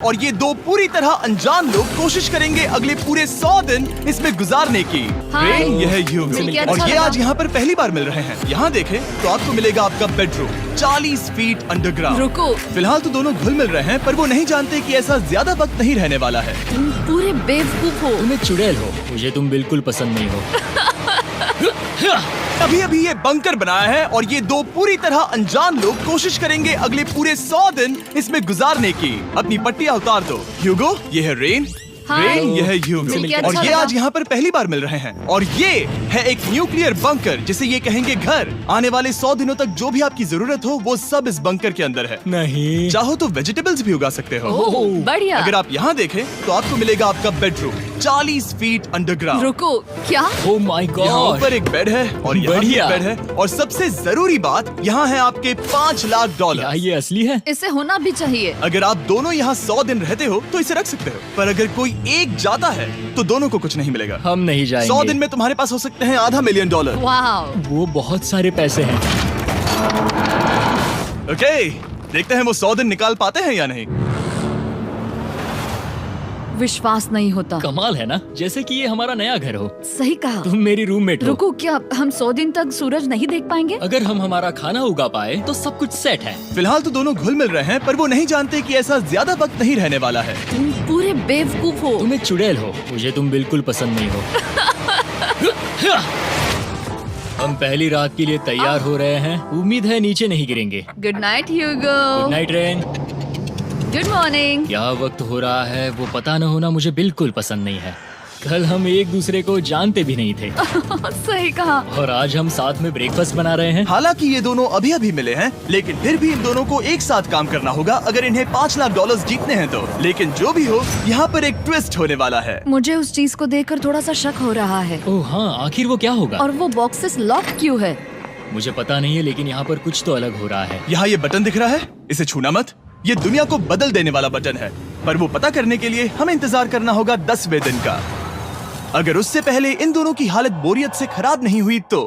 और ये दो पूरी तरह अनजान लोग कोशिश करेंगे अगले पूरे 100 दिन इसमें गुजारने की। हाय। यह है ह्यूगो मिलके और अच्छा ये लगा। आज यहाँ पर पहली बार मिल रहे हैं। यहाँ देखें तो आपको मिलेगा आपका बेडरूम 40 फीट अंडरग्राउंड। रुको, फिलहाल तो दोनों घुल मिल रहे हैं, पर वो नहीं जानते कि ऐसा ज्यादा वक्त नहीं रहने वाला है। तुम पूरे बेवकूफ हो। तुम्हें चुड़ैल हो, मुझे तुम बिल्कुल पसंद नहीं हो। अभी अभी ये बंकर बनाया है और ये दो पूरी तरह अनजान लोग कोशिश करेंगे अगले पूरे 100 दिन इसमें गुजारने की। अपनी पट्टियां उतार दो। ह्यूगो, ये है रेन। हाय। रेन, ये है ह्यूगो मिलके और अच्छा ये लगा। आज यहाँ पर पहली बार मिल रहे हैं। और ये है एक न्यूक्लियर बंकर जिसे ये कहेंगे घर। आने वाले 100 दिनों तक जो भी आपकी जरूरत हो वो सब इस बंकर के अंदर है। नहीं। चाहो तो वेजिटेबल्स भी उगा सकते हो। ओह, बढ़िया। अगर आप यहाँ देखें तो आपको मिलेगा आपका बेडरूम 40 फीट अंडरग्राउंड। रुको, क्या? ओह माय यहाँ गॉड। ऊपर एक बेड है और यहाँ भी बढ़िया। एक बेड है और सबसे जरूरी बात यहाँ है आपके $5 लाख। क्या ये असली है? इसे होना भी चाहिए। अगर आप दोनों यहाँ 100 दिन रहते हो तो इसे रख सकते हो, पर अगर कोई एक जाता है तो दोनों को कुछ नहीं मिलेगा। हम नहीं जाएंगे। 100 दिन में तुम्हारे पास हो सकते हैं $500 मिलियन। वाह, वो बहुत सारे पैसे हैं। ओके, देखते हैं वो 100 दिन निकाल पाते हैं या नहीं। विश्वास नहीं होता। कमाल है ना, जैसे कि ये हमारा नया घर हो। सही कहा। तुम मेरी रूममेट हो। रुको, क्या हम 100 दिन तक सूरज नहीं देख पाएंगे? अगर हम हमारा खाना उगा पाए तो सब कुछ सेट है। फिलहाल तो दोनों घुल मिल रहे हैं, पर वो नहीं जानते कि ऐसा ज्यादा वक्त नहीं रहने वाला है। तुम पूरे बेवकूफ हो। तुम्हें चुड़ैल हो, मुझे तुम बिल्कुल पसंद नहीं हो। हम पहली रात के लिए तैयार हो रहे हैं। उम्मीद है नीचे नहीं गिरेंगे। Good night Hugo. Good night Rain. Good morning. क्या वक्त हो रहा है वो पता न होना मुझे बिल्कुल पसंद नहीं है। कल हम एक दूसरे को जानते भी नहीं थे सही कहा। और आज हम साथ में ब्रेकफास्ट बना रहे हैं। हालांकि ये दोनों अभी अभी मिले हैं, लेकिन फिर भी इन दोनों को एक साथ काम करना होगा अगर इन्हें $5 लाख जीतने हैं तो। लेकिन जो भी हो, यहाँ पर एक ट्विस्ट होने वाला है। मुझे उस चीज को देखकर थोड़ा सा शक हो रहा है। ओह हाँ, आखिर वो क्या होगा? और वो बॉक्सेस लॉक क्यों है? मुझे पता नहीं है, लेकिन यहाँ पर कुछ तो अलग हो रहा है। यहाँ ये बटन दिख रहा है, इसे छूना मत। ये दुनिया को बदल देने वाला बटन है, पर वो पता करने के लिए हमें इंतजार करना होगा 10वें दिन का। अगर उससे पहले इन दोनों की हालत बोरियत से खराब नहीं हुई तो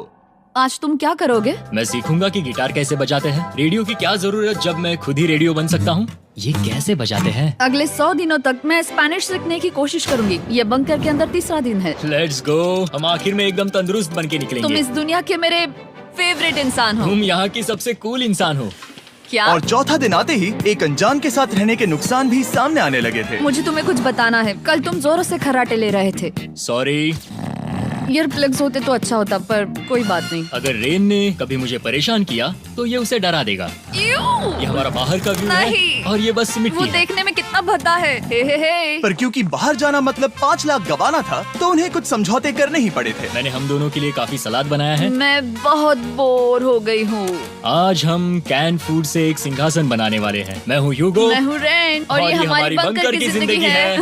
आज तुम क्या करोगे? मैं सीखूंगा कि गिटार कैसे बजाते हैं। रेडियो की क्या जरूरत जब मैं खुद ही रेडियो बन सकता हूँ। ये कैसे बजाते हैं? अगले 100 दिनों तक मैं स्पेनिश सीखने की कोशिश करूंगी। ये बंकर के अंदर तीसरा दिन है। Let's go. हम आखिर में एकदम तंदुरुस्त बन के तुम निकलेंगे। इस दुनिया के मेरे फेवरेट इंसान हो। तुम यहाँ की सबसे कूल इंसान हो। क्या? और चौथा दिन आते ही एक अनजान के साथ रहने के नुकसान भी सामने आने लगे थे। मुझे तुम्हें कुछ बताना है। कल तुम जोरों से खर्राटे ले रहे थे। सॉरी। ईयर प्लग्स होते तो अच्छा होता, पर कोई बात नहीं। अगर रेन ने कभी मुझे परेशान किया तो ये उसे डरा देगा। ये हमारा बाहर का व्यू है नहीं। और ये बस वो मिट्टी है। देखने में कितना भद्दा है। हे। पर क्योंकि बाहर जाना मतलब 5 लाख गंवाना था, तो उन्हें कुछ समझौते करने ही पड़े थे। मैंने हम दोनों के लिए काफी सलाद बनाया है। मैं बहुत बोर हो गई हूँ। आज हम कैन फूड से एक सिंहासन बनाने वाले हैं। मैं हूँ ह्यूगो मैं हूँ रेन और ये हमारी बंकर की जिंदगी है।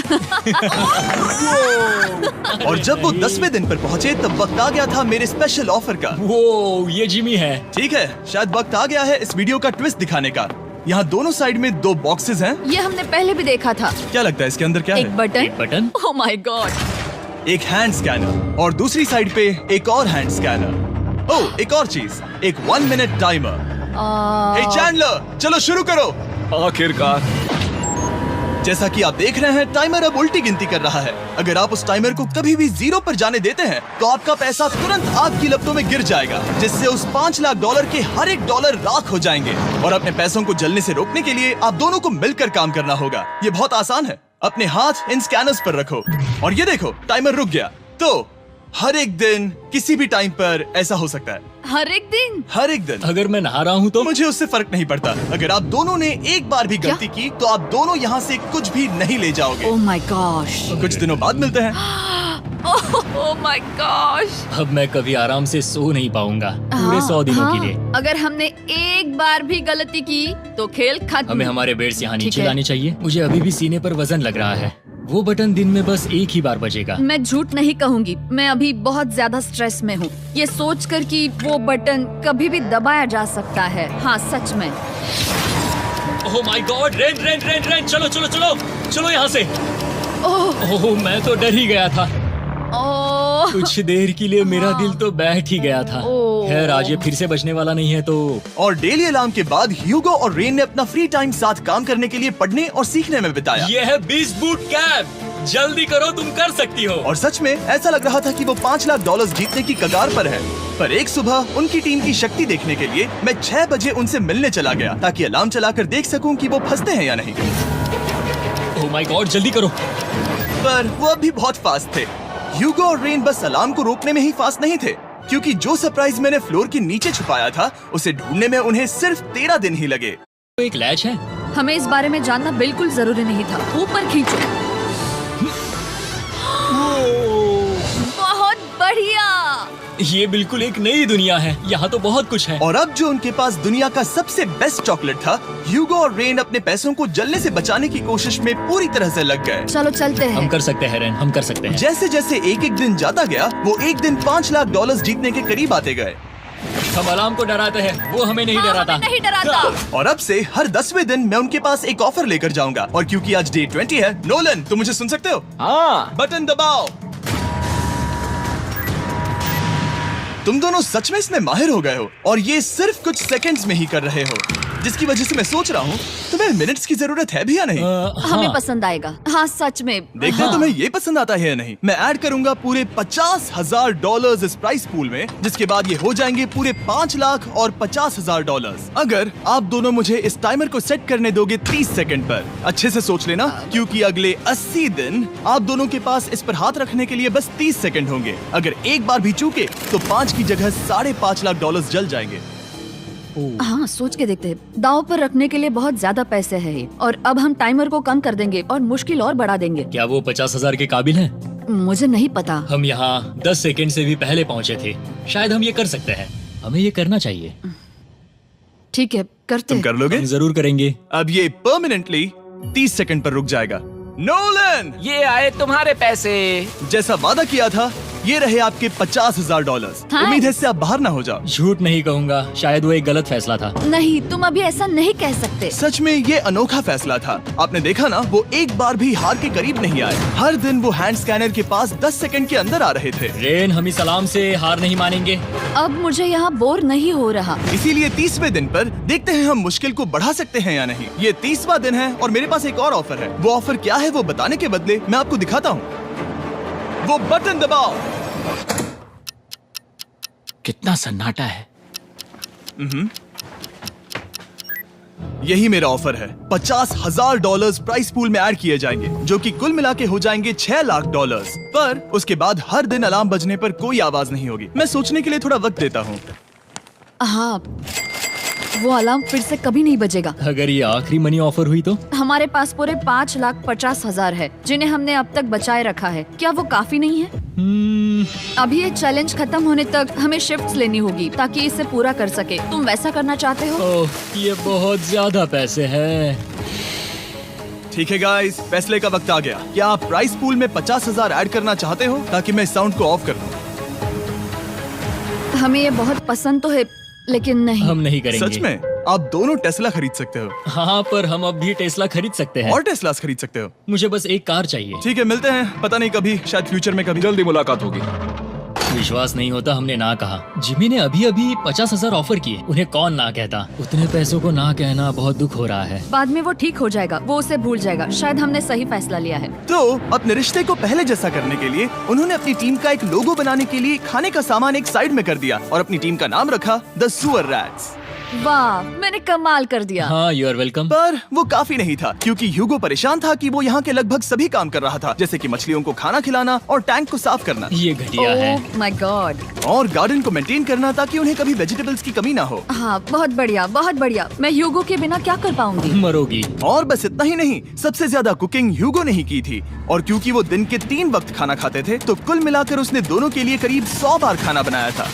और जब वो 10वें दिन पर पहुँचे तब वक्त आ गया था मेरे स्पेशल ऑफर का। वो ये जिमी है। ठीक है, शायद वक्त आ गया है इस वीडियो का ट्विस्ट दिखाने का। यहाँ दोनों साइड में 2 बॉक्सेस हैं। ये हमने पहले भी देखा था। क्या लगता है इसके अंदर क्या एक है? Button. Button. Oh my God. एक हैंड स्कैनर और दूसरी साइड पे एक और हैंड स्कैनर। ओह, एक और चीज, एक 1 मिनट टाइमर। हे चैंडलर, चलो शुरू करो। आखिरकार। जैसा कि आप देख रहे हैं, टाइमर अब उल्टी गिनती कर रहा है। अगर आप उस टाइमर को कभी भी 0 पर जाने देते हैं तो आपका पैसा तुरंत आग की लपटों में गिर जाएगा, जिससे उस $5 लाख के हर एक डॉलर राख हो जाएंगे। और अपने पैसों को जलने से रोकने के लिए आप दोनों को मिलकर काम करना होगा। ये बहुत आसान है। अपने हाथ इन स्कैनर्स पर रखो और ये देखो, टाइमर रुक गया। तो हर एक दिन किसी भी टाइम पर ऐसा हो सकता है। हर एक दिन? हर एक दिन। अगर मैं नहा रहा हूँ तो मुझे उससे फर्क नहीं पड़ता। अगर आप दोनों ने एक बार भी गलती की तो आप दोनों यहाँ से कुछ भी नहीं ले जाओगे। Oh my gosh. कुछ दिनों बाद मिलते हैं। Oh my gosh. अब मैं कभी आराम से सो नहीं पाऊंगा पूरे 100 दिनों के लिए। अगर हमने एक बार भी गलती की तो खेल खत्म। हमें हमारे बेड्स यहाँ ठीक नीचे है। लाने चाहिए। मुझे अभी भी सीने पर वजन लग रहा है। वो बटन दिन में बस एक ही बार बजेगा। मैं झूठ नहीं कहूंगी, मैं अभी बहुत ज्यादा स्ट्रेस में हूँ, ये सोचकर कि वो बटन कभी भी दबाया जा सकता है। हाँ सच में। ओह my God, rain rain rain rain, चलो चलो चलो चलो यहाँ से। ओह मैं तो डर ही गया था। ओह कुछ देर के लिए मेरा दिल तो बैठ ही गया था। ओह। खैर आज ये फिर से बचने वाला नहीं है तो और डेली अलार्म के बाद ह्यूगो और रेन ने अपना फ्री टाइम साथ काम करने के लिए पढ़ने और सीखने में बिताया। ये है 20 बूट कैप। जल्दी करो, तुम कर सकती हो। और सच में ऐसा लग रहा था कि वो $5 लाख जीतने की कगार पर है। पर एक सुबह उनकी टीम की शक्ति देखने के लिए मैं 6 बजे उनसे मिलने चला गया ताकि अलार्म चलाकर देख सकूं कि वो फंसते हैं या नहीं। ओह माय गॉड, जल्दी करो। पर वो अब भी बहुत फास्ट थे। ह्यूगो और रेन बस अलार्म को रोकने में ही फास्ट नहीं थे, क्योंकि जो सरप्राइज मैंने फ्लोर के नीचे छुपाया था उसे ढूंढने में उन्हें सिर्फ 13 दिन ही लगे। तो एक लैच है। हमें इस बारे में जानना बिल्कुल जरूरी नहीं था। ऊपर खींचो। बहुत बढ़िया। ये बिल्कुल एक नई दुनिया है। यहाँ तो बहुत कुछ है। और अब जो उनके पास दुनिया का सबसे बेस्ट चॉकलेट था, ह्यूगो और रेन अपने पैसों को जलने से बचाने की कोशिश में पूरी तरह से लग गए। चलो चलते हम हैं। कर सकते हैं रेन, हम कर सकते हैं। जैसे जैसे एक एक दिन जाता गया, वो एक दिन $5 लाख जीतने के करीब आते गए। हम अलार्म को डराते हैं, वो हमें नहीं हाँ, डराता। हमें नहीं डराता। और अब से हर 10वें दिन मैं उनके पास एक ऑफर लेकर जाऊंगा। और क्योंकि आज डे 20 है, नोलन तुम मुझे सुन सकते हो? हाँ। बटन दबाओ। तुम दोनों सच में इसमें माहिर हो गए हो और ये सिर्फ कुछ सेकंड्स में ही कर रहे हो, जिसकी वजह से मैं सोच रहा हूँ तुम्हें मिनट्स की जरूरत है भी या नहीं। हमें हाँ। पसंद आएगा। हाँ सच में। देखते हैं तुम्हें ये पसंद आता है या नहीं। मैं ऐड करूंगा पूरे $50,000 इस प्राइस पूल में, जिसके बाद ये हो जाएंगे पूरे $5 लाख और $50,000 अगर आप दोनों मुझे इस टाइमर को सेट करने दोगे 30 सेकंड पर। अच्छे से सोच लेना, क्योंकि अगले 80 दिन आप दोनों के पास इस पर हाथ रखने के लिए बस 30 सेकंड होंगे। अगर एक बार भी चूके तो 5 की जगह $5.5 लाख जल जाएंगे। हाँ सोच के देखते हैं। दांव पर रखने के लिए बहुत ज्यादा पैसे हैं ये। और अब हम टाइमर को कम कर देंगे और मुश्किल और बढ़ा देंगे। क्या वो 50,000 के काबिल हैं? मुझे नहीं पता। हम यहाँ 10 सेकंड से भी पहले पहुँचे थे। शायद हम ये कर सकते हैं। हमें ये करना चाहिए। ठीक है करते तुम हैं। कर लोगे? हम जरूर करेंगे। अब ये परमानेंटली 30 सेकंड पर रुक जाएगा। नोलन, ये आए तुम्हारे पैसे। जैसा वादा किया था, ये रहे आपके $50,000। हाँ। उम्मीद है इससे आप बाहर ना हो जाओ। झूठ नहीं कहूँगा, शायद वो एक गलत फैसला था। नहीं तुम अभी ऐसा नहीं कह सकते। सच में ये अनोखा फैसला था। आपने देखा ना, वो एक बार भी हार के करीब नहीं आए। हर दिन वो हैंड स्कैनर के पास 10 सेकंड के अंदर आ रहे थे। रेन, हम इस अलार्म से हार नहीं मानेंगे। अब मुझे यहाँ बोर नहीं हो रहा। इसीलिए 30वें दिन पर देखते हैं हम मुश्किल को बढ़ा सकते हैं या नहीं। ये 30वां दिन है और मेरे पास एक और ऑफर है। वो ऑफर क्या है वो बताने के बदले मैं आपको दिखाता हूँ। वो बटन दबाओ। कितना सन्नाटा है। यही मेरा ऑफर है। $50,000 प्राइस पूल में ऐड किए जाएंगे, जो कि कुल मिला के हो जाएंगे $6 लाख। पर उसके बाद हर दिन अलार्म बजने पर कोई आवाज नहीं होगी। मैं सोचने के लिए थोड़ा वक्त देता हूँ। हाँ वो अलार्म फिर से कभी नहीं बजेगा। अगर ये आखिरी मनी ऑफर हुई तो? हमारे पास पूरे $5,50,000 है, जिन्हें हमने अब तक बचाए रखा है। क्या वो काफी नहीं है? अभी ये चैलेंज खत्म होने तक हमें शिफ्ट्स लेनी होगी ताकि इसे पूरा कर सके। तुम वैसा करना चाहते हो? ओह, ये बहुत ज्यादा पैसे हैं। ठीक है गाइस, फैसले का वक्त आ गया। क्या आप प्राइस पूल में 50,000 ऐड करना चाहते हो ताकि मैं साउंड को ऑफ कर दूं? हमें ये बहुत पसंद तो है, लेकिन नहीं। हम नहीं करेंगे। सच में? आप दोनों टेस्ला खरीद सकते हो हाँ, पर हम अब भी टेस्ला खरीद सकते हैं। और टेस्लास खरीद सकते हो। मुझे बस एक कार चाहिए। ठीक है, मिलते हैं। पता नहीं कभी, शायद फ्यूचर में कभी। जल्दी मुलाकात होगी। विश्वास नहीं होता हमने ना कहा। जिमी ने अभी अभी 50,000 ऑफर किए। उन्हें कौन ना कहता। उतने पैसों को ना कहना बहुत दुख हो रहा है। बाद में वो ठीक हो जाएगा, वो उसे भूल जाएगा। शायद हमने सही फैसला लिया है। तो अपने रिश्ते को पहले जैसा करने के लिए उन्होंने अपनी टीम का एक लोगो बनाने के लिए खाने का सामान एक साइड में कर दिया और अपनी टीम का नाम रखा द सुअर रैट्स। वाह, मैंने कमाल कर दिया। हाँ, यू आर वेलकम। पर वो काफी नहीं था, क्योंकि ह्यूगो परेशान था कि वो यहाँ के लगभग सभी काम कर रहा था, जैसे कि मछलियों को खाना खिलाना और टैंक को साफ करना ये घटिया है। ओह माय गॉड। और गार्डन को मेंटेन करना ताकि उन्हें कभी वेजिटेबल्स की कमी ना हो। हाँ बहुत बढ़िया, बहुत बढ़िया। मैं ह्यूगो के बिना क्या कर पाऊंगी? मरोगी। और बस इतना ही नहीं, सबसे ज्यादा कुकिंग ह्यूगो ने ही की थी। और क्योंकि वो दिन के 3 वक्त खाना खाते थे, तो कुल मिलाकर उसने दोनों के लिए करीब 100 बार खाना बनाया था।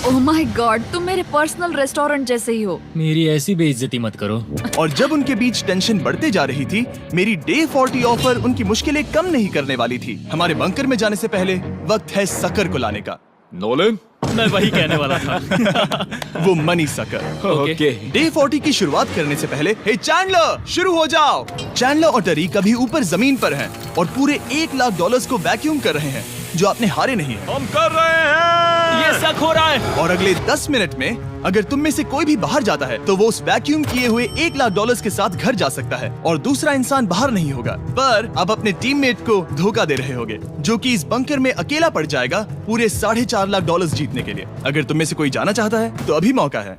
ओह माय गॉड, तुम मेरे पर्सनल रेस्टोरेंट जैसे ही हो। मेरी ऐसी बेइज्जती मत करो। और जब उनके बीच टेंशन बढ़ते जा रही थी, मेरी डे 40 ऑफर उनकी मुश्किलें कम नहीं करने वाली थी। हमारे बंकर में जाने से पहले वक्त है सकर को लाने का। नोलन, मैं वही कहने वाला था। वो मनी सकर। ओके। डे 40 की शुरुआत करने से पहले, हे चैंडलर, शुरू हो जाओ। चैंडलर और टरी कभी ऊपर जमीन पर हैं और पूरे $1 लाख को वैक्यूम कर रहे हैं। जो आपने हारे नहीं है। हम कर रहे हैं। ये शक हो रहा है। और अगले 10 मिनट में अगर तुम में से कोई भी बाहर जाता है तो वो उस वैक्यूम किए हुए $1,00,000 के साथ घर जा सकता है और दूसरा इंसान बाहर नहीं होगा। पर आप अपने टीममेट को धोखा दे रहे होगे, जो कि इस बंकर में अकेला पड़ जाएगा पूरे $4.5 लाख जीतने के लिए। अगर तुम में से कोई जाना चाहता है तो अभी मौका है।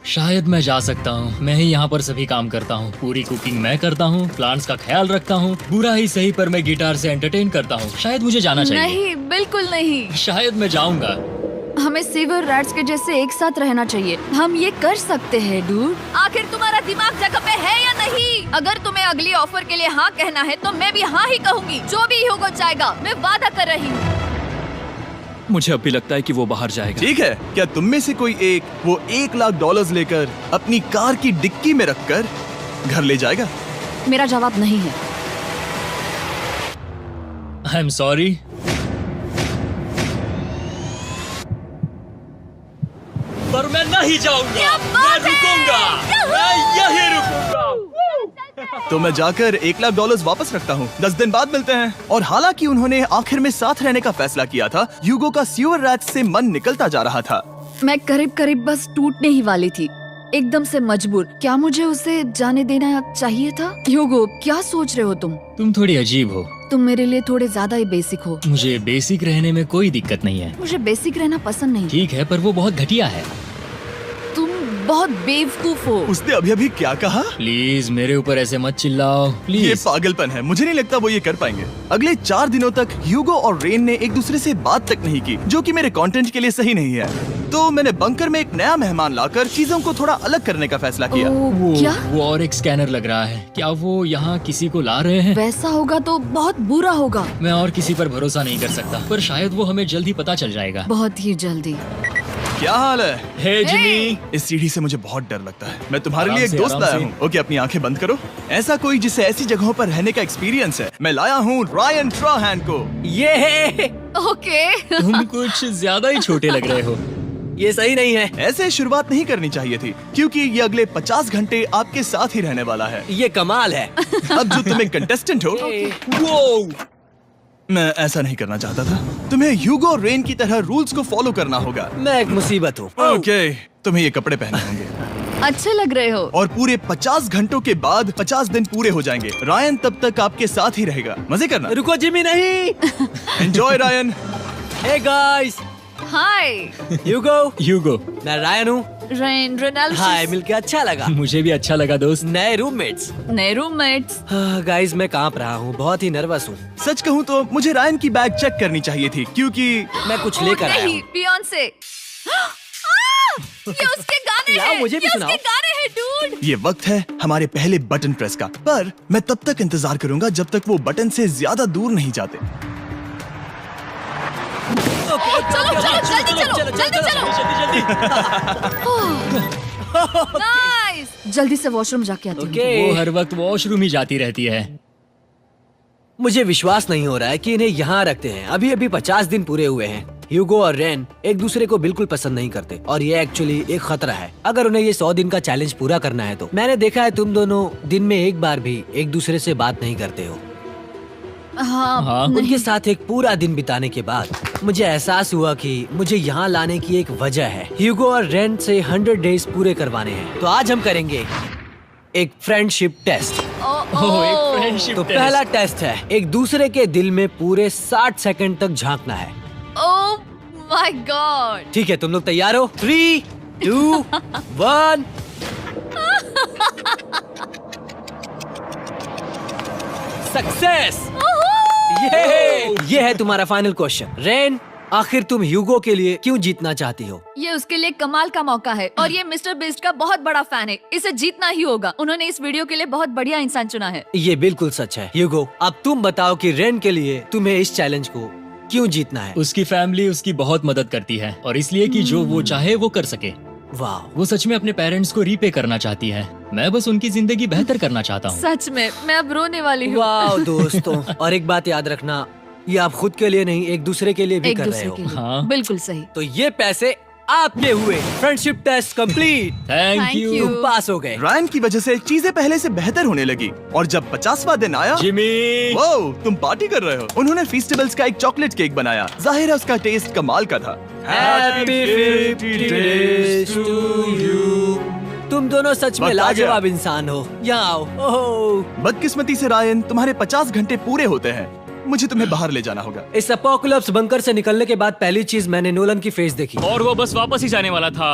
शायद मैं जा सकता हूँ। मैं ही यहाँ पर सभी काम करता हूँ। पूरी कुकिंग मैं करता हूँ, प्लांट्स का ख्याल रखता हूँ। बुरा ही सही पर मैं गिटार से एंटरटेन करता हूँ। शायद मुझे जाना चाहिए। नहीं, बिल्कुल नहीं। शायद मैं जाऊंगा। हमें सीवर रैट्स के जैसे एक साथ रहना चाहिए। हम ये कर सकते हैं डूड। आखिर तुम्हारा दिमाग जगह पे है या नहीं? अगर तुम्हें अगली ऑफर के लिए हाँ कहना है तो मैं भी हाँ ही कहूँगी। जो भी होगा जाएगा, मैं वादा कर रही हूँ। मुझे अब भी लगता है कि वो बाहर जाएगा। ठीक है, क्या तुम में से कोई एक वो $1,00,000 लेकर अपनी कार की डिक्की में रखकर घर ले जाएगा? मेरा जवाब नहीं है। I am sorry. पर मैं नहीं जाऊंगा। मैं रुकूंगा। मैं यही रुकूंगा। तो मैं जाकर $1,00,000 वापस रखता हूँ। 10 दिन बाद मिलते हैं। और हालांकि उन्होंने आखिर में साथ रहने का फैसला किया था, ह्यूगो का सीवर रैट्स से मन निकलता जा रहा था। मैं करीब करीब बस टूटने ही वाली थी, एकदम से मजबूर। क्या मुझे उसे जाने देना चाहिए था? ह्यूगो, क्या सोच रहे हो तुम? तुम थोड़ी अजीब हो। तुम मेरे लिए थोड़े ज्यादा ही बेसिक हो। मुझे बेसिक रहने में कोई दिक्कत नहीं है। मुझे बेसिक रहना पसंद नहीं। ठीक है, पर वो बहुत घटिया है। तुम बहुत बेवकूफ हो। उसने अभी अभी क्या कहा? प्लीज मेरे ऊपर ऐसे मत चिल्लाओ ये प्लीज। पागलपन है। मुझे नहीं लगता वो ये कर पाएंगे। अगले 4 दिनों तक ह्यूगो और रेन ने एक दूसरे से बात तक नहीं की, जो कि मेरे कंटेंट के लिए सही नहीं है। तो मैंने बंकर में एक नया मेहमान लाकर चीजों को थोड़ा अलग करने का फैसला किया। क्या? वो और एक स्कैनर लग रहा है। क्या वो यहाँ किसी को ला रहे हैं? वैसा होगा तो बहुत बुरा होगा। मैं और किसी पर भरोसा नहीं कर सकता, पर शायद वो हमें जल्द ही पता चल जाएगा। बहुत ही जल्दी। क्या हाल है? हे जिमी। इस सीढ़ी से मुझे बहुत डर लगता है। मैं तुम्हारे आराम लिए एक से, दोस्त आराम लाया से। हूँ। ओके, अपनी आंखें बंद करो। ऐसा कोई जिसे ऐसी जगहों पर रहने का एक्सपीरियंस है। मैं लाया हूँ रायन ट्राहैन को। ये है। ओके। तुम कुछ ज्यादा ही छोटे लग रहे हो। ये सही नहीं है। ऐसे शुरुआत नहीं करनी चाहिए थी, क्योंकि ये अगले 50 घंटे आपके साथ ही रहने वाला है। ये कमाल है। अब जो तुम एक कंटेस्टेंट हो, वो मैं ऐसा नहीं करना चाहता था। तुम्हें ह्यूगो और रेन की तरह रूल्स को फॉलो करना होगा। मैं एक मुसीबत हूँ। ओके, तुम्हें ये कपड़े पहने होंगे। अच्छे लग रहे हो। और पूरे 50 घंटों के बाद 50 दिन पूरे हो जाएंगे। रायन तब तक आपके साथ ही रहेगा। मजे करना। रुको जिमी, नहीं। Enjoy Ryan. हे गाइस, हाय ह्यूगो। मैं रायन हूँ। रेनाल्ड। हाय, मिलके अच्छा लगा। मुझे भी अच्छा लगा दोस्त। नए रूममेट्स। नए रूममेट्स। गाइस, मैं कांप रहा हूँ, बहुत ही नर्वस हूँ। सच कहूँ तो मुझे रायन की बैग चेक करनी चाहिए थी, क्योंकि मैं कुछ लेकर आया नहीं, हूँ। बियॉन्से। ये उसके गाने लाओ, हैं। मुझे भी ये सुनाओ। उसके गाने हैं डूड। ये वक्त है हमारे पहले बटन प्रेस का। पर मैं तब तक इंतजार करूंगा जब तक वो बटन से ज्यादा दूर नहीं जाते। चलो, जल्दी नाइस। जल्दी से वॉशरूम जाके आती हूँ। वो हर वक्त वॉशरूम ही जाती रहती है। मुझे विश्वास नहीं हो रहा है कि इन्हें यहाँ रखते हैं। अभी अभी 50 दिन पूरे हुए हैं। ह्यूगो और रेन एक दूसरे को बिल्कुल पसंद नहीं करते और ये एक्चुअली एक खतरा है। अगर उन्हें ये 100 दिन का चैलेंज पूरा करना है तो। मैंने देखा है तुम दोनों दिन में एक बार भी एक दूसरे से बात नहीं करते हो। हाँ। उनके साथ एक पूरा दिन बिताने के बाद मुझे एहसास हुआ कि मुझे यहाँ लाने की एक वजह है। ह्यूगो और रेन से 100 डेज पूरे करवाने हैं। तो आज हम करेंगे एक फ्रेंडशिप टेस्ट। एक फ्रेंडशिप तो पहला टेस्ट है, एक दूसरे के दिल में पूरे 60 सेकंड तक झांकना है। ओह माय गॉड। ठीक है, तुम लोग तैयार हो? 3, 2, 1। सक्सेस। ये है तुम्हारा फाइनल क्वेश्चन। रेन, आखिर तुम ह्यूगो के लिए क्यों जीतना चाहती हो? ये उसके लिए कमाल का मौका है और ये मिस्टर बीस्ट का बहुत बड़ा फैन है। इसे जीतना ही होगा। उन्होंने इस वीडियो के लिए बहुत बढ़िया इंसान चुना है। ये बिल्कुल सच है। ह्यूगो, अब तुम बताओ कि रेन के लिए तुम्हें इस चैलेंज को क्यों जीतना है? उसकी फैमिली उसकी बहुत मदद करती है और इसलिए कि जो वो चाहे वो कर सके। वाह, वो सच में अपने पेरेंट्स को रीपे करना चाहती है। मैं बस उनकी जिंदगी बेहतर करना चाहता हूँ। सच में मैं अब रोने वाली हूँ। वाह दोस्तों। और एक बात याद रखना, ये आप खुद के लिए नहीं, एक दूसरे के लिए भी एक कर रहे दूसरे हो। के लिए। हाँ। बिल्कुल सही। तो ये पैसे आपके हुए friendship test complete. Thank Thank you you. तुम पास हो गए। रायन की वजह से चीजें पहले से बेहतर होने लगी और जब 50वां दिन आया, जिमी। वो तुम पार्टी कर रहे हो। उन्होंने फेस्टिवल्स का एक चॉकलेट केक बनाया। जाहिर है उसका टेस्ट कमाल का था। Happy 50 days to you। तुम दोनों सच में वक्त आ गया। लाजवाब इंसान हो। यहाँ आओ। ओह, बदकिस्मती से रायन, तुम्हारे 50 घंटे पूरे होते हैं। मुझे तुम्हें बाहर ले जाना होगा। इस अपोकलिप्स बंकर से निकलने के बाद पहली चीज मैंने नोलन की फेस देखी। और वो बस वापस ही जाने वाला था।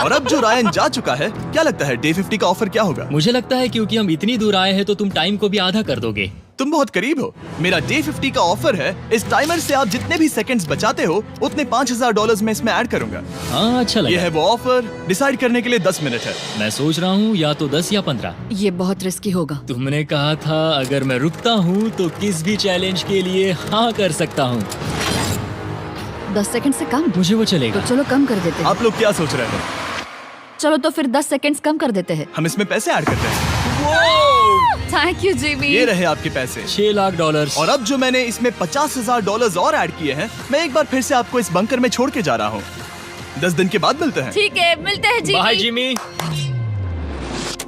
और अब जो रायन जा चुका है, क्या लगता है डे 50 का ऑफर क्या होगा? मुझे लगता है क्योंकि हम इतनी दूर आए हैं तो तुम टाइम को भी आधा कर दोगे। तुम बहुत करीब हो। मेरा डे 50 का ऑफर है, इस टाइमर से आप जितने भी सेकंड्स बचाते हो उतने $5000 में इसमें ऐड करूंगा। हाँ, अच्छा ये लगा। है वो ऑफर। डिसाइड करने के लिए 10 मिनट है। मैं सोच रहा हूँ या तो 10 या 15। ये बहुत रिस्की होगा। तुमने कहा था अगर मैं रुकता हूँ तो किस भी चैलेंज के लिए हाँ कर सकता हूँ। 10 सेकंड से कम? मुझे वो तो चलेगा। चलो कम कर देते हैं। आप लोग क्या सोच रहे हो? चलो तो फिर 10 सेकंड्स कम कर देते हैं। हम इसमें पैसे ऐड करते हैं। Thank you Jimmy. ये रहे आपके पैसे। $6 लाख। और अब जो मैंने इसमें $50,000 और ऐड किए हैं, मैं एक बार फिर से आपको इस बंकर में छोड़ के जा रहा हूँ। 10 दिन के बाद मिलते हैं। ठीक है, मिलते हैं बाय जिमी। जिमी।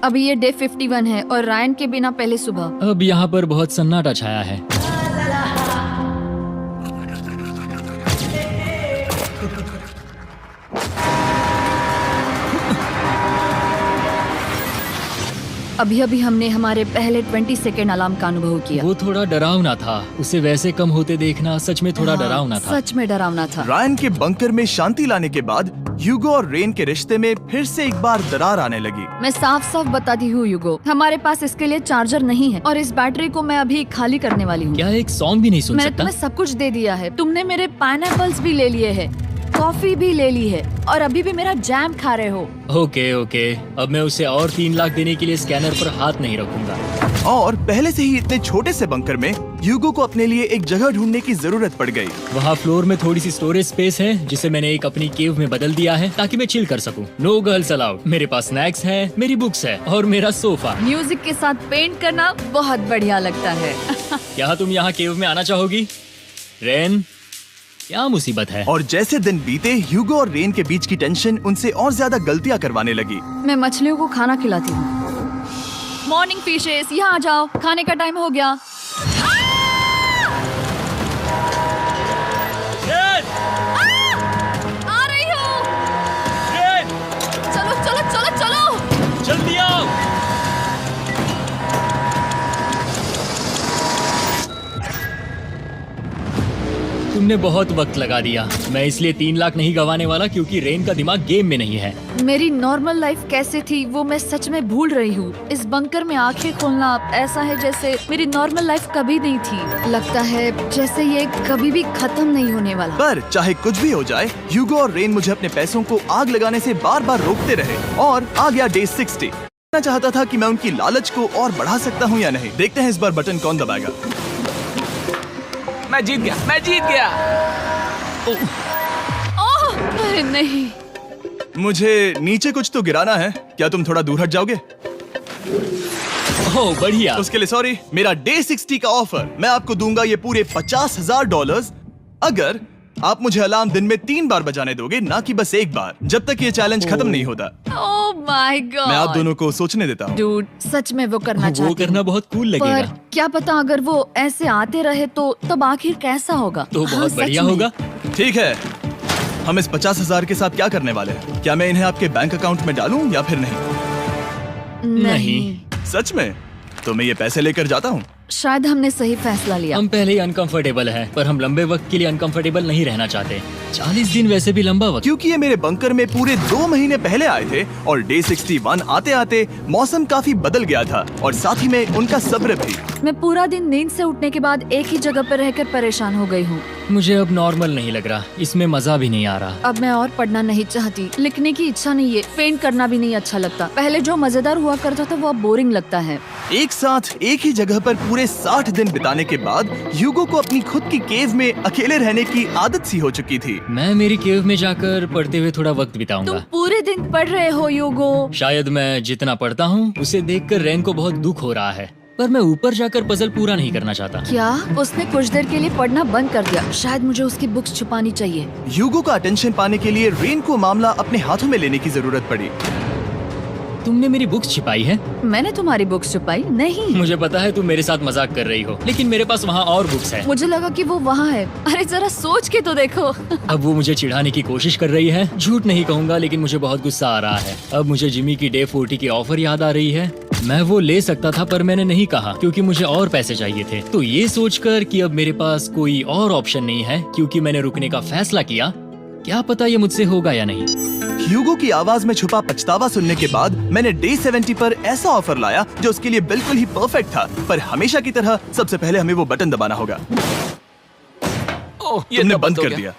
अभी ये डे 51 है और रायन के बिना पहले सुबह। अब यहाँ पर बहुत सन्नाटा छाया है। अभी अभी हमने हमारे पहले 20 सेकेंड अलार्म का अनुभव किया। वो थोड़ा डरावना था। उसे वैसे कम होते देखना सच में थोड़ा हाँ, डरावना था। सच में डरावना था। रायन के बंकर में शांति लाने के बाद ह्यूगो और रेन के रिश्ते में फिर से एक बार दरार आने लगी। मैं साफ साफ बताती हूँ यूगो, हमारे पास इसके लिए चार्जर नहीं है और इस बैटरी को मैं अभी खाली करने वाली हूँ। क्या एक सॉन्ग भी नहीं सुन मैंने सकता? तुम्हें सब कुछ दे दिया है। तुमने मेरे पाइनएप्पल्स भी ले लिए हैं, कॉफी भी ले ली है और अभी भी मेरा जैम खा रहे हो। ओके ओके, अब मैं उसे और 3 लाख देने के लिए स्कैनर पर हाथ नहीं रखूंगा। और पहले से ही इतने छोटे से बंकर में ह्यूगो को अपने लिए एक जगह ढूंढने की जरूरत पड़ गई। वहाँ फ्लोर में थोड़ी सी स्टोरेज स्पेस है जिसे मैंने एक अपनी केव में बदल दिया है ताकि मैं चिल कर सकूं। No girls allowed. मेरे पास स्नैक्स है, मेरी बुक्स है और मेरा सोफा। म्यूजिक के साथ पेंट करना बहुत बढ़िया लगता है। क्या तुम यहाँ केव में आना चाहोगी? रेन, क्या मुसीबत है? और जैसे दिन बीते, ह्यूगो और रेन के बीच की टेंशन उनसे और ज्यादा गलतियां करवाने लगी। मैं मछलियों को खाना खिलाती हूँ। मॉर्निंग फिशेस, यहाँ आ जाओ, खाने का टाइम हो गया। आ रही हूँ। चलो चलो चलो चलो। जल्दी आओ। तुमने बहुत वक्त लगा दिया। मैं इसलिए 3 लाख नहीं गंवाने वाला क्योंकि रेन का दिमाग गेम में नहीं है। मेरी नॉर्मल लाइफ कैसे थी वो मैं सच में भूल रही हूँ। इस बंकर में आंखें खोलना ऐसा है जैसे मेरी नॉर्मल लाइफ कभी नहीं थी। लगता है जैसे ये कभी भी खत्म नहीं होने वाला। पर चाहे कुछ भी हो जाए, ह्यूगो और रेन मुझे अपने पैसों को आग लगाने से बार बार रोकते रहे और आ गया डे 60। मैं चाहता था कि मैं उनकी लालच को और बढ़ा सकता हूँ या नहीं। देखते हैं इस बार बटन कौन दबाएगा। मैं जीत गया, मैं जीत गया। ओह, अरे नहीं। मुझे नीचे कुछ तो गिराना है। क्या तुम थोड़ा दूर हट जाओगे? ओह बढ़िया। उसके लिए सॉरी। मेरा डे 60 का ऑफर, मैं आपको दूंगा ये पूरे $50,000 अगर आप मुझे अलार्म दिन में 3 बार बजाने दोगे, ना कि बस एक बार, जब तक ये चैलेंज खत्म नहीं होता। ओह माय गॉड। मैं आप दोनों को सोचने देता हूँ। डूड, सच में वो करना वो चाहती करना हूँ। बहुत कूल पर लगेगा। क्या पता अगर वो ऐसे आते रहे तो तब आखिर कैसा होगा। तो हाँ, बहुत सच बढ़िया में। होगा। ठीक है, हम इस 50,000 के साथ क्या करने वाले हैं? क्या मैं इन्हें आपके बैंक अकाउंट में डालूं या फिर नहीं? नहीं। सच में? तो मैं ये पैसे लेकर जाता हूँ। शायद हमने सही फैसला लिया। हम पहले ही अनकंफर्टेबल हैं, पर हम लंबे वक्त के लिए अनकंफर्टेबल नहीं रहना चाहते। 40 दिन वैसे भी लंबा वक्त। क्योंकि ये मेरे बंकर में पूरे 2 महीने पहले आए थे और डे 61 आते आते मौसम काफी बदल गया था और साथ ही में उनका सब्र भी। मैं पूरा दिन नींद से उठने के बाद एक ही जगह पर रहकर परेशान हो गई हूँ। मुझे अब नॉर्मल नहीं लग रहा, इसमें मजा भी नहीं आ रहा। अब मैं और पढ़ना नहीं चाहती, लिखने की इच्छा नहीं है, पेंट करना भी नहीं अच्छा लगता। पहले जो मजेदार हुआ करता था वो अब बोरिंग लगता है। एक साथ एक ही जगह पर पूरे 60 दिन बिताने के बाद ह्यूगो को अपनी खुद की केव में अकेले रहने की आदत सी हो चुकी थी। मैं मेरी केव में जाकर पढ़ते हुए थोड़ा वक्त तुम बिताऊंगा। पूरे दिन पढ़ रहे हो यूगो। शायद मैं जितना पढ़ता हूँ उसे देखकर रेन को बहुत दुख हो रहा है। पर मैं ऊपर जाकर पजल पूरा नहीं करना चाहता। क्या उसने कुछ देर के लिए पढ़ना बंद कर दिया? शायद मुझे उसकी बुक्स छुपानी चाहिए। ह्यूगो का अटेंशन पाने के लिए रेन को मामला अपने हाथों में लेने की जरूरत पड़ी। तुमने मेरी बुक्स छिपाई है? मैंने तुम्हारी बुक्स छुपाई नहीं। मुझे पता है तुम मेरे साथ मजाक कर रही हो, लेकिन मेरे पास वहाँ और बुक्स है। मुझे लगा कि वो वहाँ है। अरे जरा सोच के तो देखो। अब वो मुझे चिढ़ाने की कोशिश कर रही है। झूठ नहीं कहूँगा, लेकिन मुझे बहुत गुस्सा आ रहा है। अब मुझे जिमी की डे 40 की ऑफर याद आ रही है। मैं वो ले सकता था, पर मैंने नहीं कहा क्योंकि मुझे और पैसे चाहिए थे। तो ये सोचकर कि अब मेरे पास कोई और ऑप्शन नहीं है क्योंकि मैंने रुकने का फैसला किया, क्या पता ये मुझसे होगा या नहीं। ह्यूगो की आवाज में छुपा पछतावा सुनने के बाद मैंने डे 70 पर ऐसा ऑफर लाया जो उसके लिए बिल्कुल ही परफेक्ट था। पर हमेशा की तरह सबसे पहले हमें वो बटन दबाना होगा। ओह, ये तुमने तो बंद हो कर गया। दिया।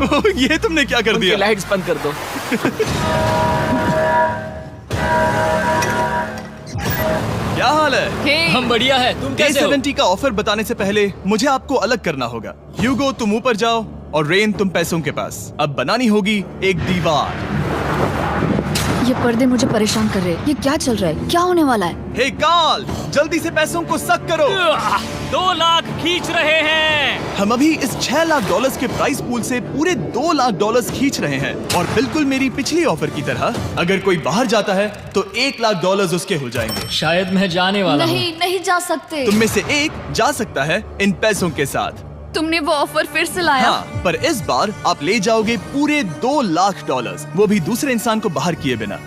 ओह, ये तुमने क्या कर उनकी दिया? लाइट्स बंद कर दो। क्या हाल है? हे, हम बढ़िया है, तुम डे कैसे हो? 70 का ऑफर बताने से पहले मुझे आपको अलग करना होगा। ह्यूगो तुम ऊपर जाओ और रेन तुम पैसों के पास। अब बनानी होगी एक दीवार। ये पर्दे मुझे परेशान कर रहे हैं। ये क्या चल रहा है? क्या होने वाला है? हे काल, जल्दी से पैसों को सक करो। 2 लाख खींच रहे हैं। हम अभी इस $6 लाख के प्राइस पूल से पूरे $2 लाख खींच रहे हैं और बिल्कुल मेरी पिछली ऑफर की तरह अगर कोई बाहर जाता है तो $1 लाख उसके हो जाएंगे। शायद मैं जाने वाला हूँ। नहीं, नहीं जा सकते। तुम में से एक जा सकता है इन पैसों के साथ। तुमने वो ऑफर फिर से लाया? हाँ, पर इस बार आप ले जाओगे पूरे $2 लाख, वो भी दूसरे इंसान को बाहर किए बिना।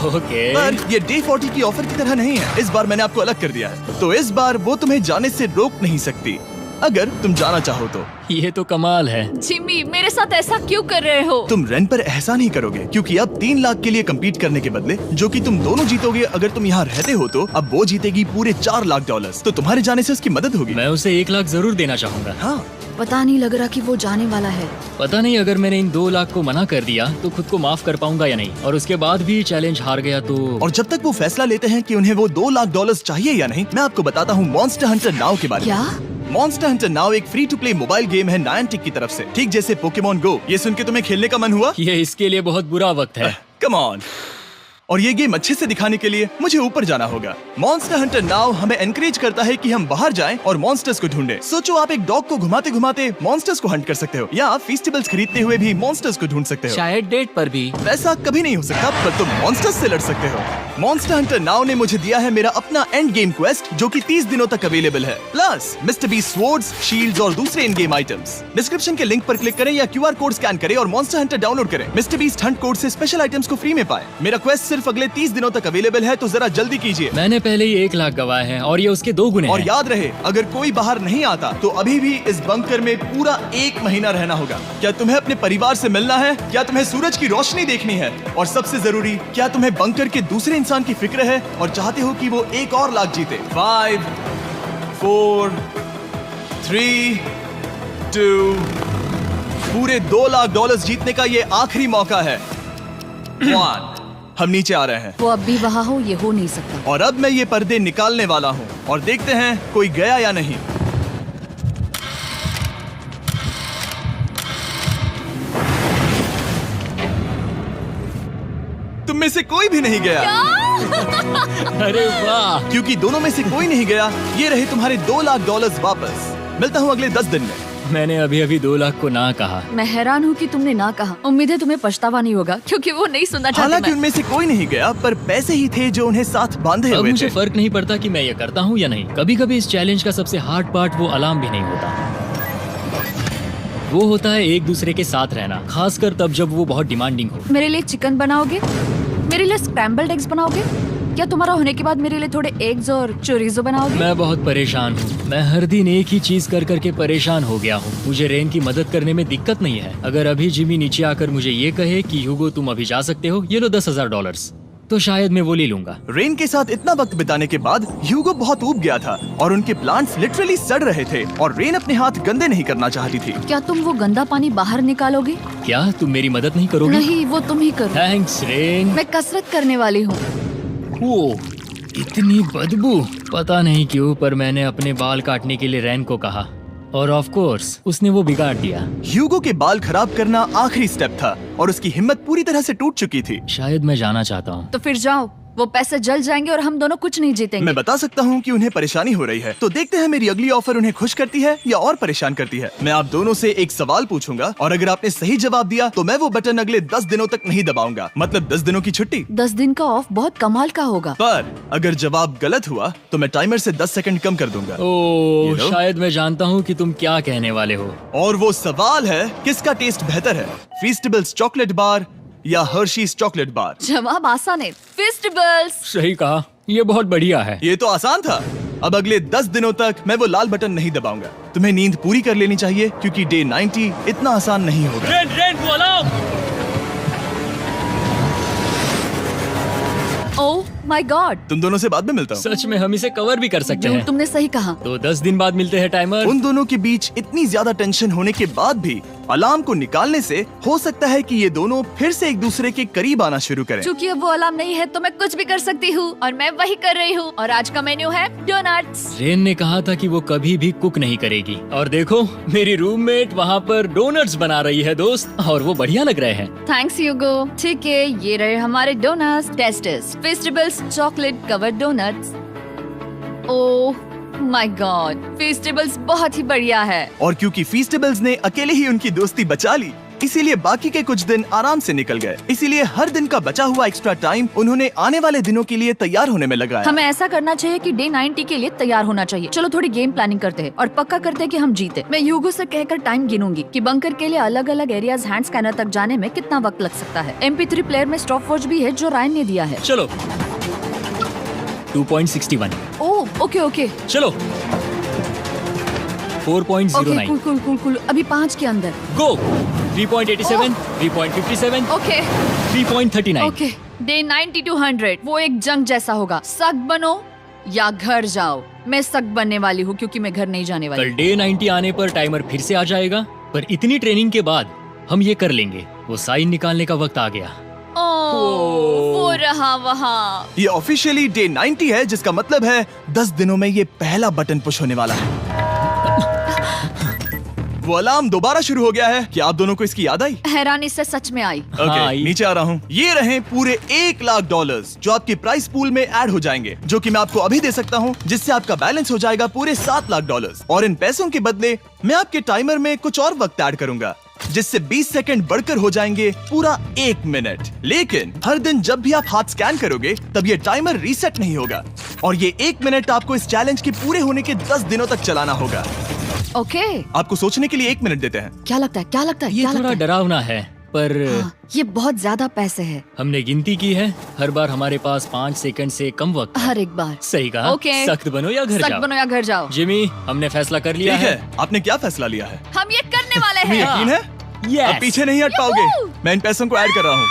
ओके। पर ये डे 40 की ऑफर की तरह नहीं है। इस बार मैंने आपको अलग कर दिया है, तो इस बार वो तुम्हें जाने से रोक नहीं सकती अगर तुम जाना चाहो तो। ये तो कमाल है। जिमी, मेरे साथ ऐसा क्यों कर रहे हो? तुम रेंट पर एहसान ही करोगे क्योंकि अब 3 लाख के लिए कम्पीट करने के बदले जो कि तुम दोनों जीतोगे अगर तुम यहाँ रहते हो, तो अब वो जीतेगी पूरे $4 लाख। तो तुम्हारे जाने से उसकी मदद होगी। मैं उसे 1 लाख जरूर देना चाहूंगा। हाँ, पता नहीं लग रहा कि वो जाने वाला है। पता नहीं अगर मैंने इन 2 लाख को मना कर दिया तो खुद को माफ कर पाऊंगा या नहीं, और उसके बाद भी चैलेंज हार गया तो। और जब तक वो फैसला लेते हैं कि उन्हें वो $2 लाख चाहिए या नहीं, मैं आपको बताता हूँ मॉन्स्टर हंटर नाउ के बारे में। क्या? मॉन्स्टर हंटर नाउ एक free to play mobile game है नायंटिक की तरफ से, ठीक जैसे पोकेमॉन गो। ये सुन के तुम्हें खेलने का मन हुआ? ये इसके लिए बहुत बुरा वक्त है। Come on. और ये गेम अच्छे से दिखाने के लिए मुझे ऊपर जाना होगा। मॉन्स्टर हंटर नाउ हमें एनकरेज करता है कि हम बाहर जाएं और मॉन्स्टर्स को ढूंढें। सोचो आप एक डॉग को घुमाते घुमाते मॉन्स्टर्स को हंट कर सकते हो, या फेस्टिवल्स खरीदते हुए भी मॉन्स्टर्स को ढूंढ सकते हो। शायद डेट पर भी। वैसा कभी नहीं हो सकता, पर तुम मॉन्स्टर्स से लड़ सकते हो। मॉन्स्टर हंटर नाउ ने मुझे दिया है मेरा अपना एंड गेम क्वेस्ट जो कि 30 दिनों तक अवेलेबल है, plus mister beast swords, shields और दूसरे इन गेम आइटम्स। डिस्क्रिप्शन के लिंक पर क्लिक करें या QR कोड स्कैन करें और मॉन्स्टर हंटर डाउनलोड करें। मिस्टर बीस्ट हंट कोड से स्पेशल आइटम्स को फ्री में पाएं। मेरा क्वेस्ट सिर्फ अगले 30 दिनों तक अवेलेबल है, तो जरा जल्दी कीजिए। मैंने पहले ही 1 लाख गवाए हैं और ये उसके 2 गुने और हैं। याद रहे, अगर कोई बाहर नहीं आता तो अभी भी इस बंकर में पूरा 1 महीना रहना होगा। क्या तुम्हें अपने परिवार से मिलना है? क्या तुम्हें सूरज की रोशनी देखनी है? और सबसे जरूरी, क्या तुम्हें बंकर के दूसरे इंसान की फिक्र है और चाहते हो कि वो $1 और लाख जीते? 5, 4, 3, 2, पूरे $2 लाख जीतने का ये आखिरी मौका है। 1, हम नीचे आ रहे हैं वो अब भी वहाँ हो, ये हो नहीं सकता। और अब मैं ये पर्दे निकालने वाला हूँ और देखते हैं कोई गया या नहीं। तुम में से कोई भी नहीं गया। अरे वाह। क्योंकि दोनों में से कोई नहीं गया, ये रहे तुम्हारे $2 लाख वापस। मिलता हूँ अगले 10 दिन में। मैंने अभी अभी 2 लाख को ना कहा। मैं हैरान हूँ कि तुमने ना कहा। उम्मीद है तुम्हें पछतावा नहीं होगा क्योंकि वो नहीं सुनना चाहते। हालांकि मैं। उनमें से कोई नहीं गया, पर पैसे ही थे जो उन्हें साथ बांधे अब हुए मुझे थे। फर्क नहीं पड़ता कि मैं ये करता हूँ या नहीं। कभी कभी इस चैलेंज का सबसे हार्ड पार्ट वो अलार्म भी नहीं होता, वो होता है एक दूसरे के साथ रहना, खासकर तब जब वो बहुत डिमांडिंग हो। मेरे लिए चिकन बनाओगे? मेरे लिए स्क्रैम्बल्ड एग्स बनाओगे? क्या तुम्हारा होने के बाद मेरे लिए थोड़े एग्स और चोरिजो बनाओगे? मैं बहुत परेशान हूँ। मैं हर दिन एक ही चीज कर करके परेशान हो गया हूँ। मुझे रेन की मदद करने में दिक्कत नहीं है। अगर अभी जिमी नीचे आकर मुझे ये कहे कि ह्यूगो तुम अभी जा सकते हो, ये लो $10,000, तो शायद मैं वो ले लूंगा। रेन के साथ इतना वक्त बिताने के बाद ह्यूगो बहुत ऊब गया था और उनके प्लांट्स लिटरली सड़ रहे थे और रेन अपने हाथ गंदे नहीं करना चाहती थी। क्या तुम वो गंदा पानी बाहर निकालोगे? क्या तुम मेरी मदद नहीं करोगी? नहीं, वो तुम ही करो। Thanks rain. मैं कसरत करने वाली हूँ। ओ, इतनी बदबू। पता नहीं क्यों, पर मैंने अपने बाल काटने के लिए रेन को कहा और ऑफ कोर्स उसने वो बिगाड़ दिया। ह्यूगो के बाल खराब करना आखिरी स्टेप था और उसकी हिम्मत पूरी तरह से टूट चुकी थी। शायद मैं जाना चाहता हूँ। तो फिर जाओ। वो पैसे जल जाएंगे और हम दोनों कुछ नहीं जीतेंगे। मैं बता सकता हूँ कि उन्हें परेशानी हो रही है, तो देखते हैं मेरी अगली ऑफर उन्हें खुश करती है या और परेशान करती है। मैं आप दोनों से एक सवाल पूछूंगा और अगर आपने सही जवाब दिया तो मैं वो बटन अगले 10 दिनों तक नहीं दबाऊंगा, मतलब 10 दिनों की छुट्टी। 10 दिन का ऑफ बहुत कमाल का होगा। पर अगर जवाब गलत हुआ तो मैं टाइमर से 10 सेकंड कम कर दूंगा। ओह, You know? शायद मैं जानता हूँ कि तुम क्या कहने वाले हो। और वो सवाल है, किसका टेस्ट बेहतर है, फीस्टेबल्स चॉकलेट बार या हर्शीज चॉकलेट बार? जवाब आसान है, फेस्टिवल्स। सही कहा, ये बहुत बढ़िया है। ये तो आसान था। अब अगले 10 दिनों तक मैं वो लाल बटन नहीं दबाऊंगा। तुम्हें नींद पूरी कर लेनी चाहिए क्योंकि डे 90 इतना आसान नहीं होगा। रेन को अलार्म। ओह माय गॉड, तुम दोनों से बाद में मिलता हूँ। सच में हम इसे कवर भी कर सकते हैं। तुमने सही कहा। तो 10 दिन बाद मिलते हैं टाइमर। उन दोनों के बीच इतनी ज्यादा टेंशन होने के बाद भी अलार्म को निकालने से हो सकता है कि ये दोनों फिर से एक दूसरे के करीब आना शुरू करें। क्योंकि अब वो अलार्म नहीं है तो मैं कुछ भी कर सकती हूँ और मैं वही कर रही हूँ। और आज का मेन्यू है डोनट्स। रेन ने कहा था कि वो कभी भी कुक नहीं करेगी और देखो मेरी रूममेट वहाँ पर डोनट्स बना रही है दोस्त, और वो बढ़िया लग रहे हैं। Thanks Hugo. ठीक है, ये रहे हमारे doughnuts. Testers festivals chocolate covered doughnuts. Oh my God, festivals बहुत ही बढ़िया है। और क्योंकि फीस्टेबल्स ने अकेले ही उनकी दोस्ती बचा ली, इसीलिए बाकी के कुछ दिन आराम से निकल गए। इसीलिए हर दिन का बचा हुआ एक्स्ट्रा टाइम उन्होंने आने वाले दिनों के लिए तैयार होने में लगाया। हमें ऐसा करना चाहिए कि डे 90 के लिए तैयार होना चाहिए। चलो थोड़ी गेम प्लानिंग करते हैं और पक्का करते हैं कि हम जीते। मैं यूगो से कहकर टाइम गिनूंगी कि बंकर के लिए अलग अलग एरियाज हैंड स्कैनर तक जाने में कितना वक्त लग सकता है। MP3 प्लेयर में स्टॉप वॉच भी है जो रायन ने दिया है। चलो 2.61। ओह ओके ओके चलो 4.09। Okay cool cool cool cool. अभी 5 के अंदर। गो 3.87, 3.57, ओके 3.39। ओके। डे 90 to 100 वो एक जंग जैसा होगा। सख्त बनो या घर जाओ। मैं सख्त बनने वाली हूँ क्योंकि मैं घर नहीं जाने वाली। कल डे 90 आने पर टाइमर फिर से आ जाएगा, पर इतनी ट्रेनिंग के बाद हम ये कर लेंगे। वो साइन निकालने का वक्त आ गया। ओह, वो रहा वहाँ। ये ऑफिशियली डे 90 है, जिसका मतलब है 10 दिनों में ये पहला बटन पुश होने वाला है। वो अलार्म दोबारा शुरू हो गया है। क्या आप दोनों को इसकी याद आई? हैरानी से सच में आई। ओके, हाँ, नीचे आ रहा हूँ। ये रहे पूरे $1,00,000 जो आपके प्राइस पूल में ऐड हो जाएंगे, जो कि मैं आपको अभी दे सकता हूँ, जिससे आपका बैलेंस हो जाएगा पूरे $7,00,000। और इन पैसों के बदले मैं आपके टाइमर में कुछ और वक्त ऐड करूंगा, जिससे 20 सेकंड बढ़कर हो जाएंगे पूरा 1 मिनट। लेकिन हर दिन जब भी आप हाथ स्कैन करोगे तब ये टाइमर रीसेट नहीं होगा, और ये 1 मिनट आपको इस चैलेंज के पूरे होने के 10 दिनों तक चलाना होगा। ओके। आपको सोचने के लिए 1 मिनट देते हैं। क्या लगता है, क्या लगता है, ये क्या थोड़ा लगता है? डरावना है, पर हाँ, ये बहुत ज्यादा पैसे है हमने गिनती की है। हर बार हमारे पास 5 सेकंड से कम वक्त है। हर एक बार। सही कहा। ओके। सख्त बनो या घर सख्त जाओ। बनो या घर जाओ। जिमी, हमने फैसला कर लिया ठीक है। है, आपने क्या फैसला लिया है? हम ये करने वाले तुम्हें हैं। यकीन है? Yes. अब पीछे नहीं हट पाओगे। मैं इन पैसों को ऐड कर रहा हूँ।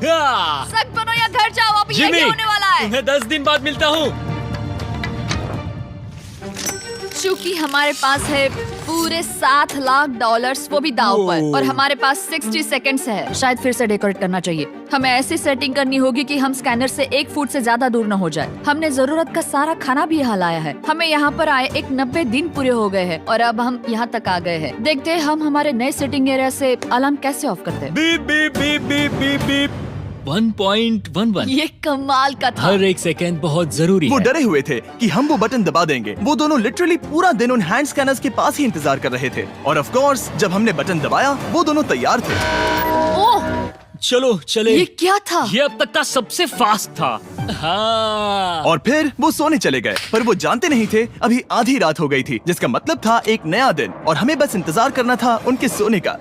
हाँ। सख्त बनो या घर जाओ। अब जिमी, यही होने वाला है। तुम्हें 10 दिन बाद मिलता हूँ। चूंकि हमारे पास है पूरे $7,00,000 वो भी दाव पर, और हमारे पास 60 सेकंड्स है। शायद फिर से डेकोरेट करना चाहिए। हमें ऐसी सेटिंग करनी होगी कि हम स्कैनर से 1 फुट से ज्यादा दूर न हो जाए। हमने जरूरत का सारा खाना भी यहाँ लाया है। हमें यहाँ पर आए 90 दिन पूरे हो गए हैं और अब हम यहाँ तक आ गए हैं। देखते हैं हम हमारे नए सेटिंग एरिया से अलार्म कैसे ऑफ करते हैं। Beep beep beep beep beep beep. 1.11। ये कमाल का था। हर एक सेकंड बहुत जरूरी वो है। डरे हुए थे कि हम वो बटन दबा देंगे। वो दोनों लिटरली पूरा दिन उन हैंड स्कैनर्स के पास ही इंतजार कर रहे थे, और ऑफ कोर्स जब हमने बटन दबाया वो दोनों तैयार थे। ओह, चलो चले। ये क्या था? ये अब तक का सबसे फास्ट था। हाँ। और फिर वो सोने चले गए, पर वो जानते नहीं थे अभी आधी रात हो गई थी, जिसका मतलब था एक नया दिन, और हमें बस इंतजार करना था उनके सोने का।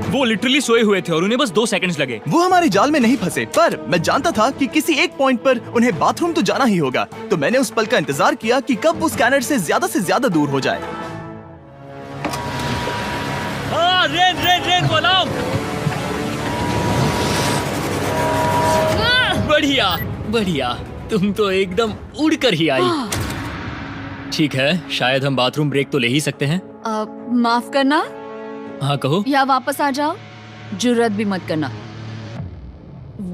वो लिटरली सोए हुए थे और उन्हें बस 2 सेकंड्स लगे। वो हमारे जाल में नहीं फंसे, पर मैं जानता था कि किसी एक पॉइंट पर उन्हें बाथरूम तो जाना ही होगा, तो मैंने उस पल का इंतजार किया कि कब वो स्कैनर से ज्यादा दूर हो जाए। हाँ, रेन को अलार्म। बढ़िया बढ़िया, तुम तो एकदम उड़कर ही आई। ठीक है, शायद हम बाथरूम ब्रेक तो ले ही सकते हैं। माफ करना हाँ कहो। या वापस आ जाओ। जुर्रत भी मत करना।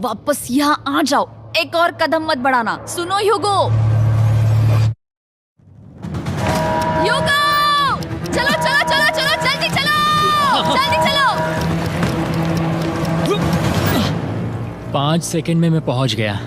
वापस यहाँ आ जाओ। एक और कदम मत बढ़ाना। सुनो ह्यूगो। ह्यूगो, चलो चलो चलो चलो, जल्दी चलो, जल्दी चलो। 5 सेकंड में मैं पहुंच गया,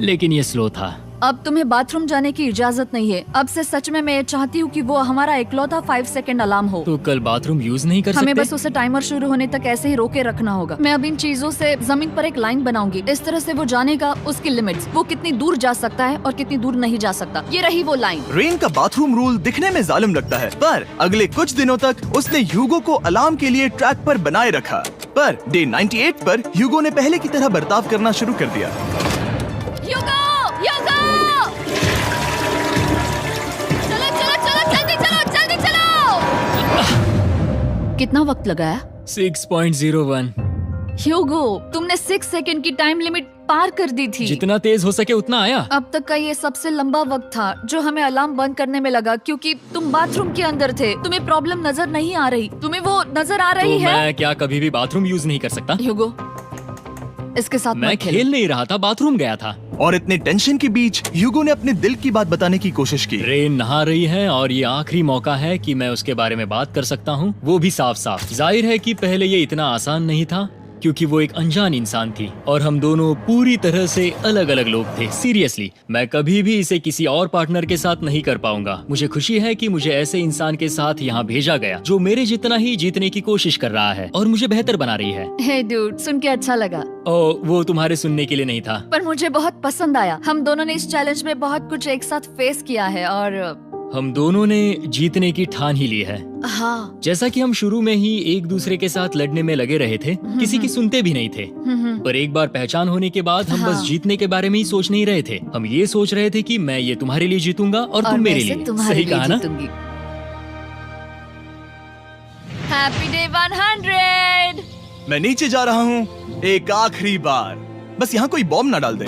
लेकिन ये स्लो था। अब तुम्हें बाथरूम जाने की इजाजत नहीं है। अब से सच में मैं चाहती हूँ कि वो हमारा इकलौता 5 सेकंड अलार्म हो। तो कल बाथरूम यूज नहीं कर सकते? हमें बस उसे टाइमर शुरू होने तक ऐसे ही रोके रखना होगा। मैं अब इन चीजों से जमीन पर एक लाइन बनाऊंगी। इस तरह से वो जानेगा उसकी लिमिट्स, वो कितनी दूर जा सकता है और कितनी दूर नहीं जा सकता। ये रही वो लाइन। रेन का बाथरूम रूल दिखने में जालिम लगता है, पर अगले कुछ दिनों तक उसने ह्यूगो को अलार्म के लिए ट्रैक पर बनाए रखा। पर डे 98 पर ह्यूगो ने पहले की तरह बर्ताव करना शुरू कर दिया। ह्यूगो! ह्यूगो! चलो चलो चलो, जल्दी चलो, जल्दी चलो! कितना वक्त लगाया? 6.01। ह्यूगो, तुमने 6 सेकंड की टाइम लिमिट पार कर दी थी। जितना तेज हो सके उतना आया। अब तक का ये सबसे लंबा वक्त था जो हमें अलार्म बंद करने में लगा, क्योंकि तुम बाथरूम के अंदर थे। तुम्हें प्रॉब्लम नजर नहीं आ रही। तुम्हें वो नजर आ रही तो है? मैं क्या कभी भी बाथरूम यूज नहीं कर सकता? ह्यूगो, इसके साथ मैं मत खेलो। खेल नहीं रहा था, बाथरूम गया था। और इतने टेंशन के बीच ह्यूगो ने अपने दिल की बात बताने की कोशिश की। रेन नहा रही है और ये आखिरी मौका है कि मैं उसके बारे में बात कर सकता हूँ, वो भी साफ साफ। जाहिर है कि पहले ये इतना आसान नहीं था, क्योंकि वो एक अनजान इंसान थी और हम दोनों पूरी तरह से अलग अलग लोग थे। सीरियसली, मैं कभी भी इसे किसी और पार्टनर के साथ नहीं कर पाऊंगा। मुझे खुशी है कि मुझे ऐसे इंसान के साथ यहाँ भेजा गया जो मेरे जितना ही जीतने की कोशिश कर रहा है और मुझे बेहतर बना रही है। हे डूड, सुन के अच्छा लगा, ओ, वो तुम्हारे सुनने के लिए नहीं था। पर मुझे बहुत पसंद आया। हम दोनों ने इस चैलेंज में बहुत कुछ एक साथ फेस किया है और हम दोनों ने जीतने की ठान ही ली है। हाँ। जैसा कि हम शुरू में ही एक दूसरे के साथ लड़ने में लगे रहे थे, किसी की सुनते भी नहीं थे। पर एक बार पहचान होने के बाद हम बस जीतने के बारे में ही सोच नहीं रहे थे। हम ये सोच रहे थे कि मैं ये तुम्हारे लिए जीतूंगा और तुम मेरे लिए। सही कहा ना? Happy day 100। मैं नीचे जा रहा हूँ एक आखिरी बार, बस यहाँ कोई बॉम्ब ना डाल दे।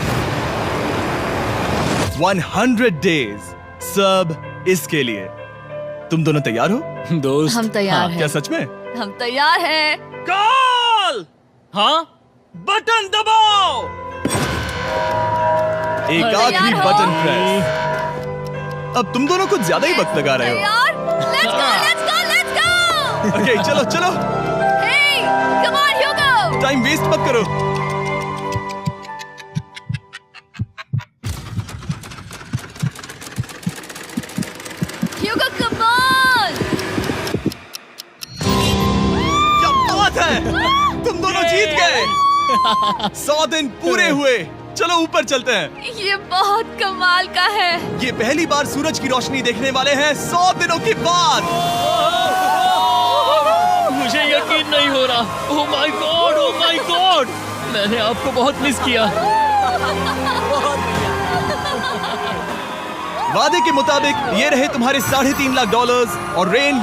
100 डेज, सब इसके लिए। तुम दोनों तैयार हो? दोस्त, हम तैयार हैं। क्या सच में? हम तैयार हैं। कॉल! हाँ, बटन दबाओ। एक तैयार आखिरी हो? Button press. अब तुम दोनों कुछ ज्यादा ही वक्त लगा रहे हो। तैयार? Let's go, let's go, let's go! Okay, चलो चलो, Hey, come on, Hugo! Time waste मत करो। Hugo, come on! क्या बात है, तुम दोनों जीत गए। 100 दिन पूरे हुए। चलो ऊपर चलते हैं। ये बहुत कमाल का है। ये पहली बार सूरज की रोशनी देखने वाले हैं 100 दिनों के बाद। मुझे यकीन नहीं हो रहा। ओह my God, oh my God, मैंने आपको बहुत मिस किया। वादे के मुताबिक ये रहे तुम्हारे $3.5 लाख और रेन